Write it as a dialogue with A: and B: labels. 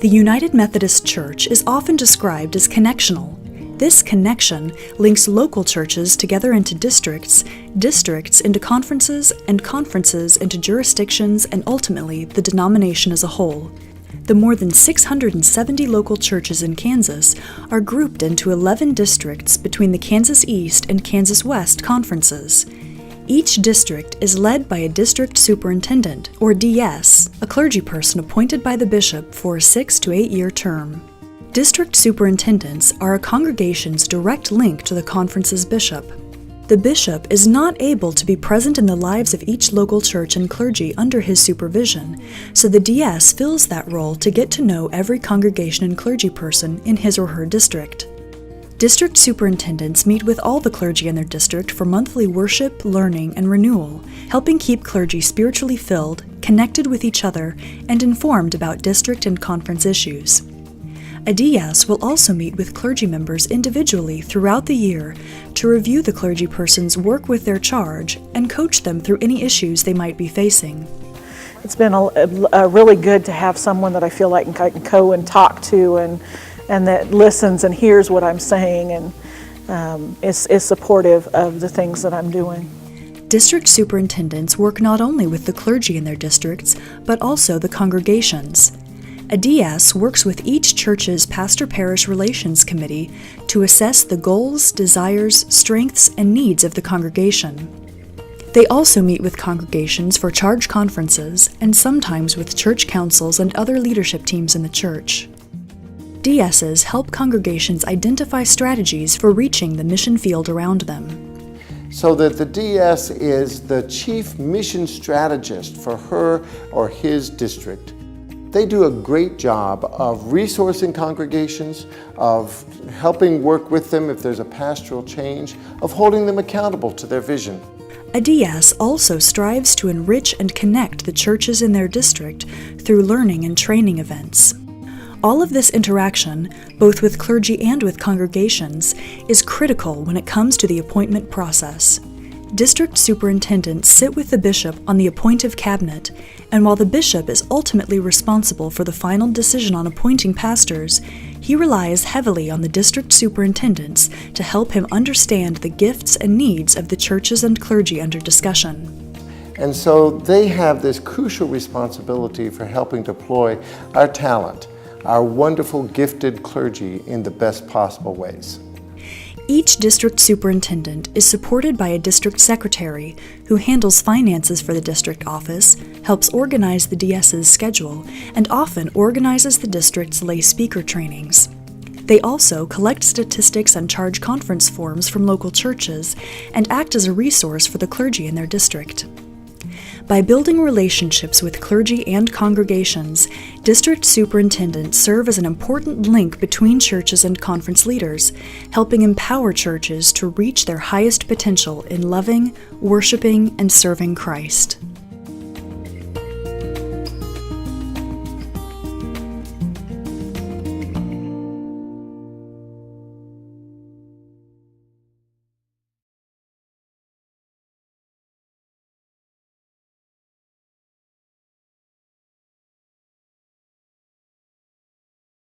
A: The United Methodist Church is often described as connectional. This connection links local churches together into districts, districts into conferences, and conferences into jurisdictions, and ultimately the denomination as a whole. The more than 670 local churches in Kansas are grouped into 11 districts between the Kansas East and Kansas West conferences. Each district is led by a district superintendent, or DS, a clergy person appointed by the bishop for a 6 to 8 year term. District superintendents are a congregation's direct link to the conference's bishop. The bishop is not able to be present in the lives of each local church and clergy under his supervision, so the DS fills that role to get to know every congregation and clergy person in his or her district. District superintendents meet with all the clergy in their district for monthly worship, learning, and renewal, helping keep clergy spiritually filled, connected with each other, and informed about district and conference issues. A DS will also meet with clergy members individually throughout the year to review the clergy person's work with their charge and coach them through any issues they might be facing.
B: It's been really good to have someone that I feel like I can go and talk to and that listens and hears what I'm saying and is supportive of the things that I'm doing.
A: District superintendents work not only with the clergy in their districts, but also the congregations. A DS works with each church's pastor-parish relations committee to assess the goals, desires, strengths, and needs of the congregation. They also meet with congregations for charge conferences and sometimes with church councils and other leadership teams in the church. DSs help congregations identify strategies for reaching the mission field around them.
C: So that the DS is the chief mission strategist for her or his district. They do a great job of resourcing congregations, of helping work with them if there's a pastoral change, of holding them accountable to their vision.
A: A DS also strives to enrich and connect the churches in their district through learning and training events. All of this interaction, both with clergy and with congregations, is critical when it comes to the appointment process. District superintendents sit with the bishop on the appointive cabinet, and while the bishop is ultimately responsible for the final decision on appointing pastors, he relies heavily on the district superintendents to help him understand the gifts and needs of the churches and clergy under discussion.
C: And so they have this crucial responsibility for helping deploy our talent, our wonderful gifted clergy in the best possible ways.
A: Each district superintendent is supported by a district secretary who handles finances for the district office, helps organize the DS's schedule, and often organizes the district's lay speaker trainings. They also collect statistics and charge conference forms from local churches and act as a resource for the clergy in their district. By building relationships with clergy and congregations, district superintendents serve as an important link between churches and conference leaders, helping empower churches to reach their highest potential in loving, worshiping, and serving Christ.